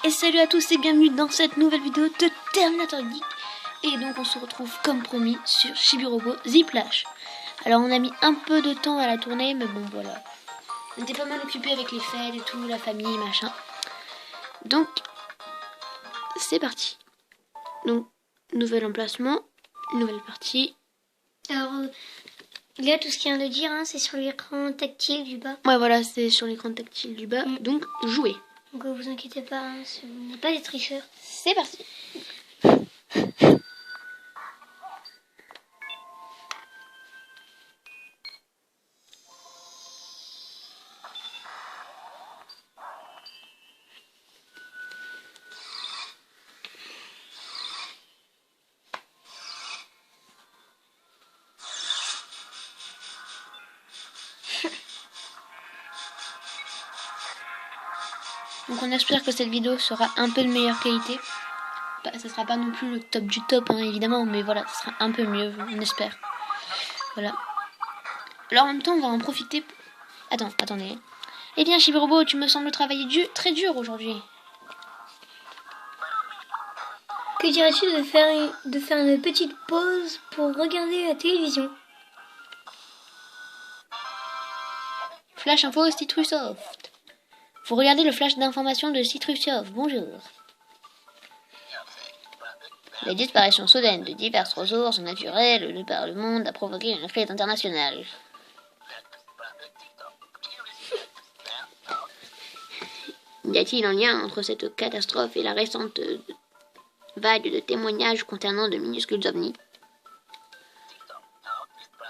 Et salut à tous et bienvenue dans cette nouvelle vidéo de Terminator Geek. Et donc on se retrouve comme promis sur Chibi-Robo Ziplash. Alors on a mis un peu de temps à la tournée, mais bon voilà. On était pas mal occupés avec les fêtes et tout, la famille, machin. Donc c'est parti. Donc nouvel emplacement, nouvelle partie. Alors, là, tout ce qu'il vient de dire, hein, c'est sur l'écran tactile du bas. Ouais voilà, c'est sur l'écran tactile du bas, donc jouer. Donc, vous inquiétez pas, hein, on n'est pas des tricheurs. C'est parti. Donc on espère que cette vidéo sera un peu de meilleure qualité. Ça sera pas non plus le top du top, hein, évidemment, mais voilà, ça sera un peu mieux, on espère. Voilà. Alors en même temps, on va en profiter. Attendez. Eh bien, Chibi-Robo, tu me sembles travailler très dur aujourd'hui. Que dirais-tu de faire une petite pause pour regarder la télévision? Flash info Citrusoft. Vous regardez le flash d'information de Citrusoft. Bonjour. La disparition soudaine de diverses ressources naturelles de par le monde a provoqué une crise internationale. Y a-t-il un lien entre cette catastrophe et la récente vague de témoignages concernant de minuscules ovnis?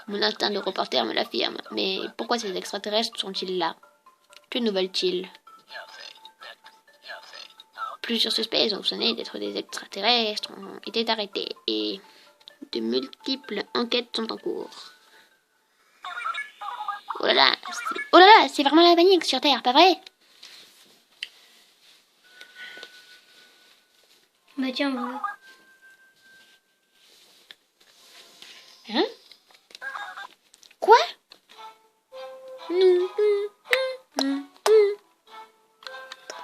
Mon instinct de reporter me l'affirme, mais pourquoi ces extraterrestres sont-ils là? Que nous veulent-ils? Plusieurs suspects soupçonnés d'être des extraterrestres ont été arrêtés et de multiples enquêtes sont en cours. Oh là là, c'est vraiment la panique sur Terre, pas vrai? Bah tiens, voilà. Hein? Quoi?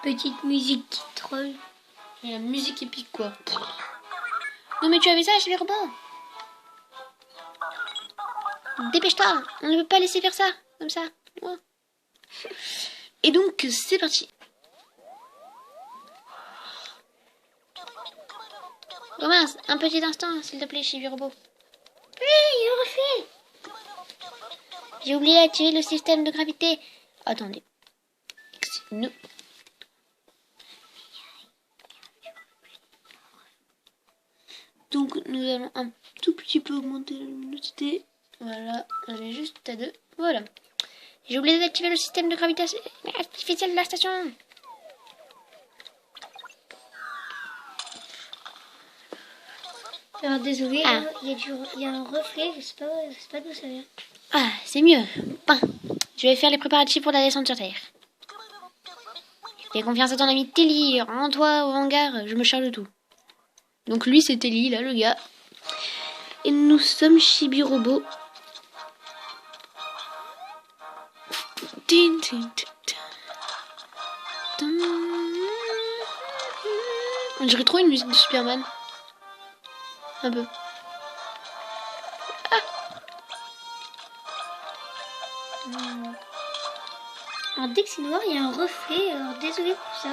Petite musique qui troll. Il y a la musique épique, quoi. Non mais tu avais ça chez les robots. Dépêche-toi, on ne peut pas laisser faire ça, comme ça. Ouais. Et donc, c'est parti. Oh mince, un petit instant, s'il te plaît, Chibi-Robo. Oui, il a refait. J'ai oublié d'activer le système de gravité. Attendez. Excusez-nous. Donc, nous allons un tout petit peu augmenter la luminosité. Voilà, on est juste à 2. Voilà. J'ai oublié d'activer le système de gravité artificielle de la station. Alors désolé, il y a un reflet, je sais pas d'où ça vient. Ah, c'est mieux. Ben, je vais faire les préparatifs pour la descente sur Terre. Fais confiance à ton ami Telly. Rends-toi au hangar, je me charge de tout. Donc lui, c'est Telly, là, le gars. Et nous sommes Chibi-Robo. On dirait trop une musique de Superman. Un peu. Alors dès que c'est noir, il y a un reflet, alors désolé pour ça.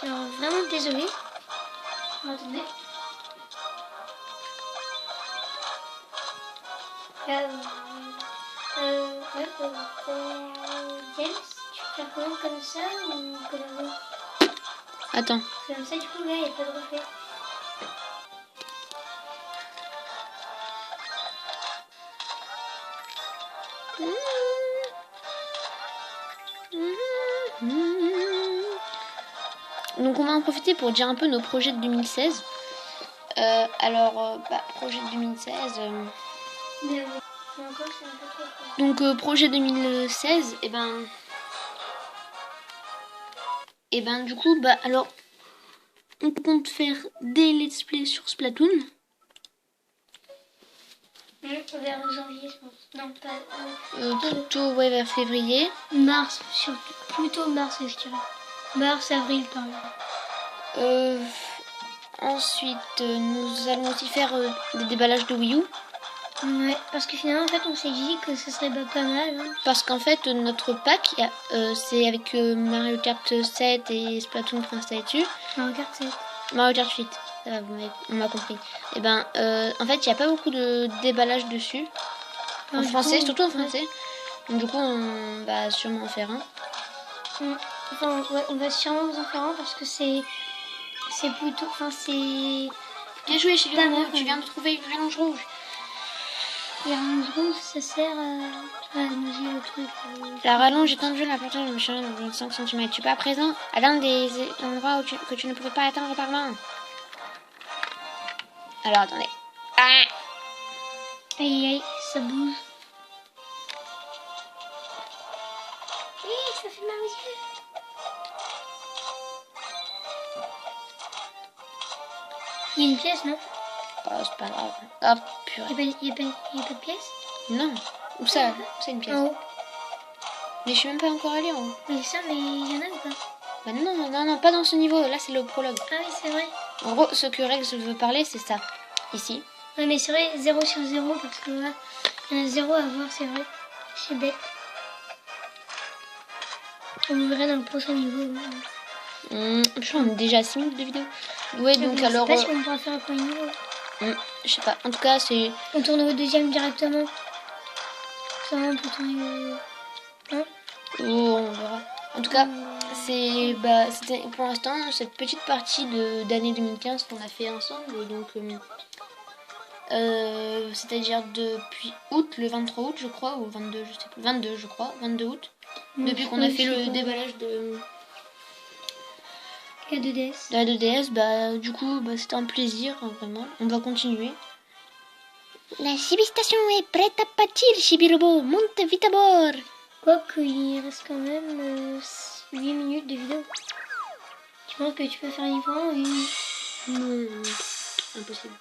Alors vraiment désolé. Alors, attendez. James, tu fais comment comme ça ou comme ça? Attends. Comme ça, du coup, là, il n'y a pas de reflet. Donc on va en profiter pour dire un peu nos projets de 2016. Projet de 2016. Mais encore, c'est un peu trop fort. Donc projet 2016, du coup, alors, on compte faire des let's play sur Splatoon. Vers janvier, je pense. Non, pas... Plutôt, ouais, vers février. Mars, plutôt mars, je dirais. Mars, avril par là. Ensuite, nous allons aussi faire des déballages de Wii U. Ouais, parce que finalement, en fait, on s'est dit que ce serait pas mal. Hein. Parce qu'en fait, notre pack, c'est avec Mario Kart 7 et Splatoon pour installer dessus. Mario Kart 7. Mario Kart 8, ça va, on m'a compris. Et ben, en fait, il n'y a pas beaucoup de déballage dessus. En français, surtout en français. Donc, du coup, on va sûrement en faire un. Enfin, ouais, on va sûrement vous en faire un parce que c'est plutôt... Enfin, c'est... Bien joué, chez Léon, tu viens de trouver une rallonge rouge. La rallonge rouge, ça sert à nouer le truc. La rallonge étendue, la portée de machin de 25 cm. Tu es pas présent à l'un des endroits que tu ne pouvais pas atteindre par main. Alors, attendez. Ah! Aïe, aïe, ça bouge. Oui, ça fait mal aux yeux. Il y a une pièce, non? Oh, c'est pas grave. Oh, purée. Il y a pas de pièce? Non. Où ça? C'est une pièce. En haut. Mais je suis même pas encore allée en haut. Mais ça, mais il y en a ou pas? Bah non, pas dans ce niveau. Là, c'est le prologue. Ah oui, c'est vrai. En gros, ce que Rex veut parler, c'est ça. Ici. Ouais, mais c'est vrai, 0 sur 0, parce que là, il y en a 0 à voir, c'est vrai. C'est bête. On le verra dans le prochain niveau. Je crois qu'on est déjà à 6 minutes de vidéo. Ouais, donc alors... Je sais pas si on pourra faire un premier niveau. Je sais pas. En tout cas, c'est... On tourne au deuxième directement. Ça va, on peut tourner au... Oh, on verra. En tout cas, c'était pour l'instant cette petite partie d'année 2015 qu'on a fait ensemble. Donc, c'est-à-dire depuis août, le 23 août, je crois, ou 22, je sais plus. 22, je crois. 22 août. Depuis qu'on a fait le déballage de... La 2DS. La 2DS, du coup, c'était un plaisir, hein, vraiment. On va continuer. La Chibi-Station est prête à partir, Chibi-Robot. Monte vite à bord. Quoique, il reste quand même 8 minutes de vidéo. Tu penses que tu peux faire une fois ou Non, impossible.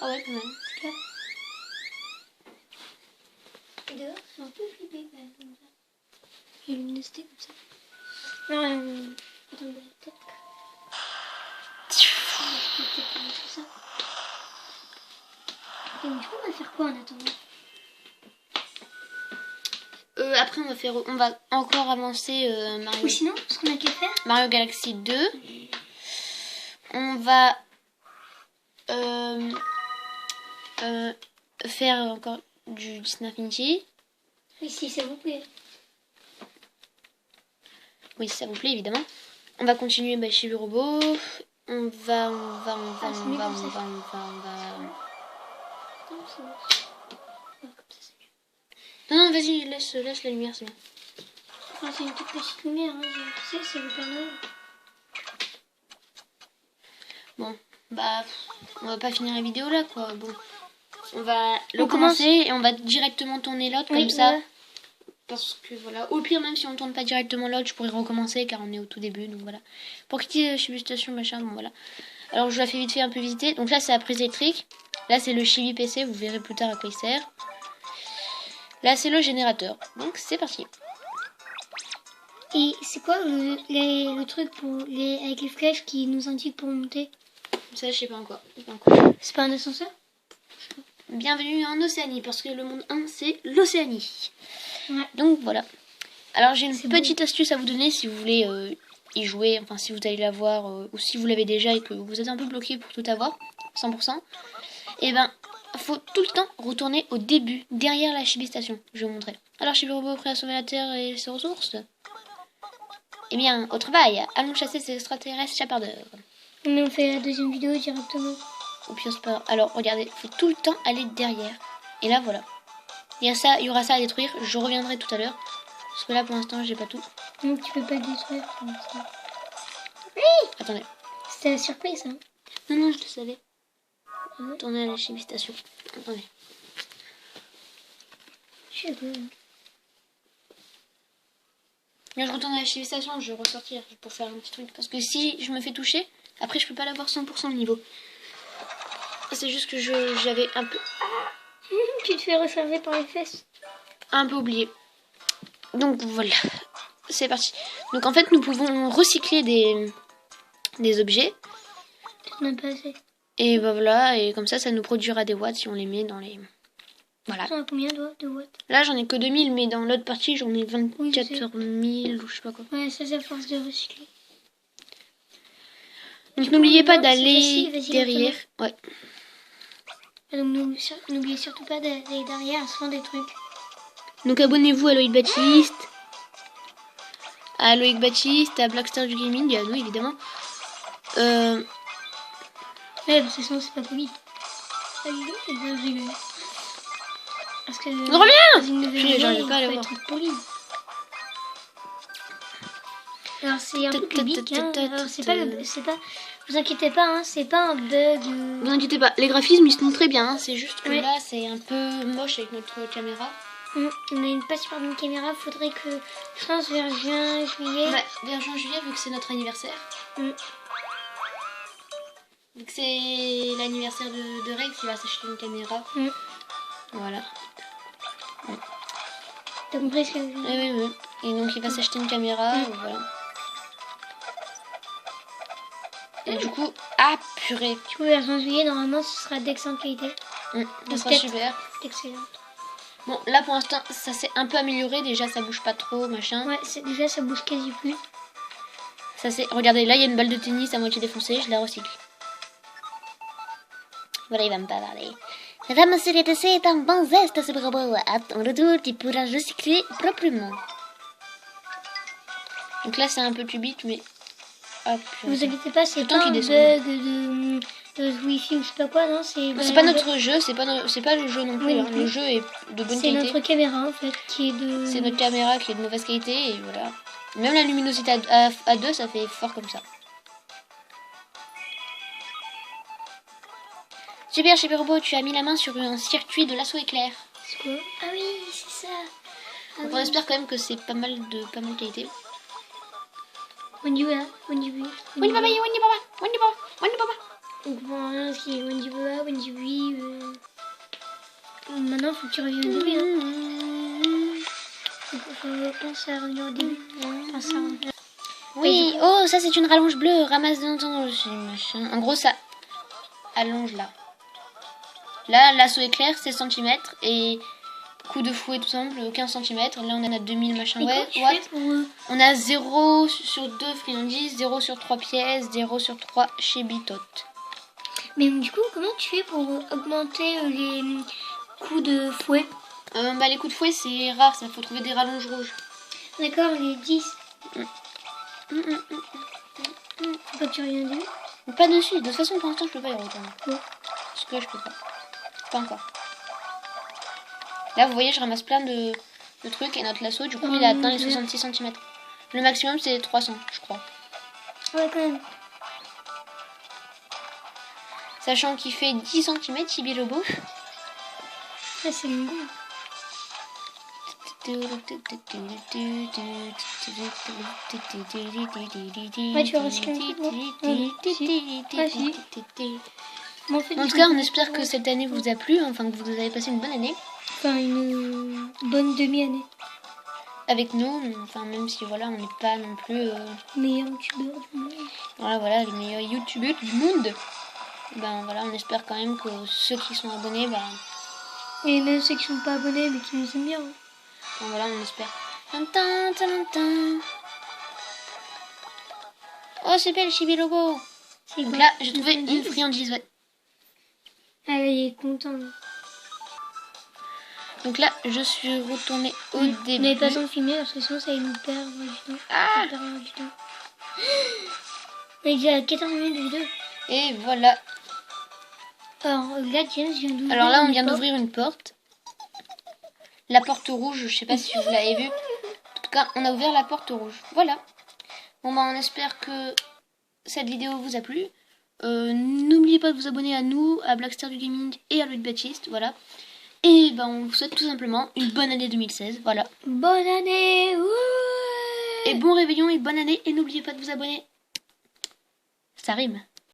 Ah ouais, quand même. Et dehors, c'est un peu flippé quand même, comme ça. Il y a une luminosité comme ça. Non, attends, peut-être. C'est ça. Et du coup, on va faire quoi en attendant? Après, on va encore avancer Mario. Ou sinon, ce qu'on a qu'à faire, Mario Galaxy 2. On va faire encore du Disney Infinity. oui, si ça vous plaît. Oui, si ça vous plaît, évidemment. On va continuer chez le robot. On va. Non, c'est mieux comme ça. Non, vas-y, laisse la lumière, c'est bien. Enfin, c'est une toute petite lumière, hein. Tu sais, c'est le Père Noël. Bon, on va pas finir la vidéo là, quoi. Bon, on va le commencer et on va directement tourner l'autre comme ça. Ouais. Parce que voilà, au pire, même si on tourne pas directement l'autre, je pourrais recommencer car on est au tout début, donc voilà. Pour quitter Chibi Station, machin, bon voilà. Alors je la fais vite fait un peu visiter. Donc là, c'est la prise électrique. Là, c'est le Chibi PC, vous verrez plus tard à quoi il sert. Là, c'est le générateur. Donc c'est parti. Et c'est quoi le truc avec les flèches qui nous indiquent pour monter? Ça, je sais pas encore. C'est pas un ascenseur? Bienvenue en Océanie, parce que le monde 1, c'est l'Océanie. Ouais. Donc voilà. Alors j'ai une petite astuce à vous donner si vous voulez y jouer, enfin si vous allez la voir, ou si vous l'avez déjà et que vous êtes un peu bloqué pour tout avoir, 100%. Et faut tout le temps retourner au début, derrière la Chibi Station. Je vais vous montrer. Alors Chibi Robot prêt à sauver la Terre et ses ressources? Eh bien, au travail, allons chasser ces extraterrestres chapardeurs. Mais on fait la deuxième vidéo directement. Ou puis alors regardez, il faut tout le temps aller derrière. Et là voilà. Il y aura ça à détruire, je reviendrai tout à l'heure. Parce que là pour l'instant j'ai pas tout. Donc tu peux pas le détruire pour l'instant. Oui. Attendez. C'était la surprise, hein. Non, je le savais. Tourner à la Chibi Station. Attendez. Je sais pas. Là je retourne à la Chibi Station, je vais ressortir pour faire un petit truc. Parce que si je me fais toucher, après je peux pas l'avoir 100% le niveau. C'est juste que j'avais un peu... Tu te fais recharger par les fesses. Un peu oublié. Donc voilà, c'est parti. Donc en fait, nous pouvons recycler des objets. On n'a pas assez. Et bah voilà, et comme ça nous produira des watts si on les met dans les... Voilà. T'en as combien de watts? Là, j'en ai que 2000, mais dans l'autre partie, j'en ai Oui, 24 je sais. 000 ou je sais pas quoi. Ouais, ça c'est à force de recycler. Donc n'oubliez pas non, d'aller c'est facile, vas-y, derrière. Ouais. Et donc n'oubliez surtout pas d'aller derrière à se faire des trucs. Donc abonnez-vous à Loïc Baptiste, à Loïc Baptiste, à Blackstar du Gaming, et à nous évidemment. Ouais, parce que sinon c'est pas poli. Allez, je rigole. Parce que... Reviens! Puis, j'arrive pas à le voir. être poli. Alors c'est un peu public, hein. Alors, c'est pas... Vous inquiétez pas, hein, c'est pas un bug. Vous inquiétez pas, les graphismes ils sont très bien, hein, c'est juste que Ouais. là c'est un peu moche avec notre caméra. On a pas super bonne caméra, faudrait que je pense vers juin, juillet. Ouais, vers juin-juillet vu que c'est notre anniversaire. Vu que c'est l'anniversaire de Rex, il va s'acheter une caméra. Voilà. T'as compris ce que je veux dire? Oui, oui, oui. Et donc il va s'acheter une caméra, et voilà. Et du coup, ah purée. Du coup, vers juin, juillet, normalement, ce sera d'excellente qualité. Ça sera super. Excellent. Bon, là pour l'instant, ça s'est un peu amélioré. Déjà, ça bouge pas trop, machin. Ouais, déjà, ça bouge quasi plus. Ça c'est. Regardez, là il y a une balle de tennis à moitié défoncée, je la recycle. Voilà, il va me pas parler. Ramasser les déchets est un bon geste, ce robot. À ton retour, tu pourras recycler proprement. Donc là, c'est un peu cubite, mais. Hop. Vous inquiétez pas, c'est Tant pas un qu'il bug descend. de Wi-Fi ou je sais pas quoi, non? C'est pas notre jeu, c'est pas le jeu non plus. Oui, hein. Le jeu est de bonne c'est qualité. notre caméra en fait qui est de. C'est notre caméra qui est de mauvaise qualité et voilà. Même la luminosité à 2, ça fait fort comme ça. Super, Chibi Robot, tu as mis la main sur un circuit de l'assaut éclair. C'est quoi? Ah oui, c'est ça. Donc on espère quand même que c'est pas mal qualité. Wendy Baba, Wendy Baba. Wendy Baba, Wendy Baba, Wendy Baba, Wendy Baba. On comprend rien ce qui est Wendy Baba, Wendy Bui. Maintenant, faut que tu reviennes au début. Hein. Faut penser à revenir au début. Enfin, ça revient. Oui, oh, ça c'est une rallonge bleue. Ramasse dans machin. En gros, ça allonge là. Là, l'assaut éclair, 16 cm et coup de fouet tout simple, 15 cm. Là, on a 2000 machin. Et Ouais, comment tu fais pour... On a 0 sur 2 friandises, 0 sur 3 pièces, 0 sur 3 chez Bitote. Mais du coup, comment tu fais pour augmenter les coups de fouet? Les coups de fouet, c'est rare, ça faut trouver des rallonges rouges. D'accord, les 10. Quand tu reviens du Pas dessus, de toute façon, pour l'instant, je peux pas y retourner. Non. Parce que je peux pas. Pas encore. Là, vous voyez, je ramasse plein de trucs et notre lasso, du coup, il a atteint les 66 cm. Le maximum, c'est 300, je crois. Ouais, quand même. Sachant qu'il fait 10 cm, Chibi Robot. Ah, c'est une goût. Ouais, tu vas recycler un peu, non? En tout cas, on espère que cette année vous a plu, enfin que vous avez passé une bonne année. Enfin, une bonne demi-année. Avec nous, enfin même si voilà, on n'est pas non plus Meilleur youtubeur du monde. Voilà, les meilleurs youtubeurs du monde. Ben voilà, on espère quand même que ceux qui sont abonnés, et même ceux qui sont pas abonnés mais qui nous aiment bien. Ben voilà, on espère. Oh, c'est belle, Chibi Robot. Donc là, j'ai trouvé une friandise. Ouais. Ah, il est content. Donc là, je suis retournée au début. On n'avait pas besoin de filmer parce que sinon ça allait nous perdre du temps. Ah, du temps. On est déjà à 14 minutes de vidéo. et voilà. Alors là, James vient d'ouvrir. Alors là, on vient d'ouvrir une porte. La porte rouge, je sais pas si vous l'avez vu. En tout cas, on a ouvert la porte rouge. Voilà. Bon, bah, on espère que cette vidéo vous a plu. N'oubliez pas de vous abonner à nous, à Blackstar du Gaming et à Louis Baptiste. Voilà. Et ben, on vous souhaite tout simplement une bonne année 2016. Voilà. Bonne année. Ouais. Et bon réveillon et bonne année. Et n'oubliez pas de vous abonner. Ça rime.